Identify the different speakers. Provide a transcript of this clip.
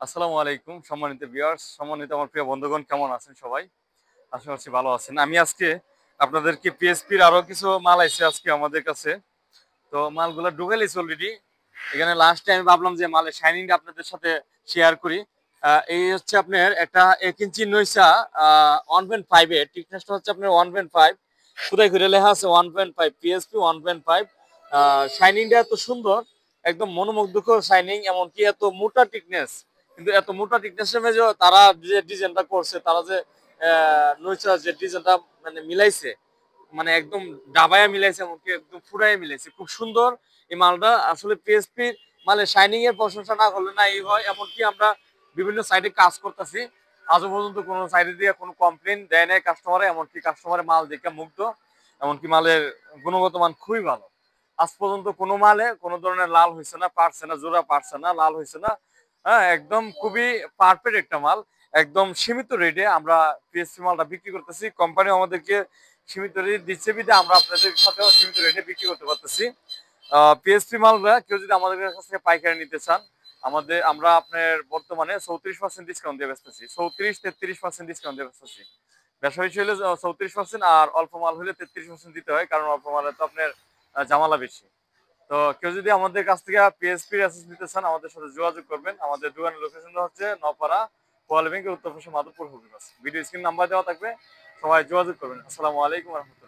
Speaker 1: আসসালামু আলাইকুম সম্মানিত ভিউয়ার্স, সম্মানিত আমার প্রিয় বন্ধুগণ, কেমন আছেন সবাই? আশা করছি ভালো আছেন। আমি আজকে আপনাদেরকে পিএসপির আরো কিছু মাল আইছে আজকে আমাদের কাছে। তো মালগুলা ঢুকাইলেছি অলরেডি। এখানে লাস্টে আমি ভাবলাম যে মালের শাইনিংটা আপনাদের সাথে শেয়ার করি। এই হচ্ছে আপনার একটা 1 ইঞ্চি নইসা 1.5 এর টিকনেসটা হচ্ছে আপনার 1.5, খোদাই করে লেখা আছে 1.5 পিএসপি 1.5। শাইনিংটা এত সুন্দর, একদম মনোমুগ্ধকর শাইনিং, এমনকি এত মোটা টিকনেস। কিন্তু এত মোটা টিকনেসের মধ্যে তারা যে ডিজাইনটা করছে, তারা যে নইসা যে ডিজাইনটা মানে মিলাইছে, মানে একদম ডাবায়া মিলাইছে, এমনকি একদম ফুরাইয়া মিলাইছে, খুব সুন্দর এই মালটা। আসলে পিএসপি মানে শাইনিং এর প্রশংসা না করলে না এই হয়। এমনকি আমরা বিভিন্ন সাইডে কাজ করতেছি, আজও পর্যন্ত কোনো সাইডে দিয়ে কোনো কমপ্লেন দেয় নাই কাস্টমারে। এমনকি কাস্টমারের মাল দেখে মুগ্ধ, এমনকি মালের গুণগত মান খুবই ভালো। আজ পর্যন্ত কোনো মালে কোনো ধরনের লাল হয়েছে না, পারছে না, জোড়া পারছে না, লাল হয়েছে না। হ্যাঁ, একদম খুবই পারফেক্ট একটা মাল। একদম সীমিত রেটে আমরা পিএসপি মালটা বিক্রি করতেছি। কোম্পানি আমাদেরকে সীমিত রেট দিচ্ছে বিধে আমরা আপনাদের সাথেও সীমিত রেটে বিক্রি করতে পারতেছি। পিএসপি মালটা কেউ যদি আমাদের কাছ থেকে পাইকারি নিতে চান, আমরা আপনার বর্তমানে 34% ডিসকাউন্ট দিয়ে বেচতেছি। 34-33% ডিসকাউন্ট দিয়ে বেচতেছি। ব্যবসা বেশি হলে 34%, আর অল্প মাল হলে 33% দিতে হয়, কারণ অল্প মালে তো আপনার জামালা বেশি। তো কেউ যদি আমাদের কাছ থেকে পিএসপি অ্যাসেস নিতে চান, আমাদের সাথে যোগাযোগ করবেন। আমাদের দোকানের লোকেশনটা হচ্ছে নপাড়া পোয়ালী ব্যাংকের উত্তর পাশে Madhabpur Habiganj. Video screen number দেওয়া থাকবে, সবাই যোগাযোগ করবেন। আসসালামু আলাইকুম রহমতুল্লাহ।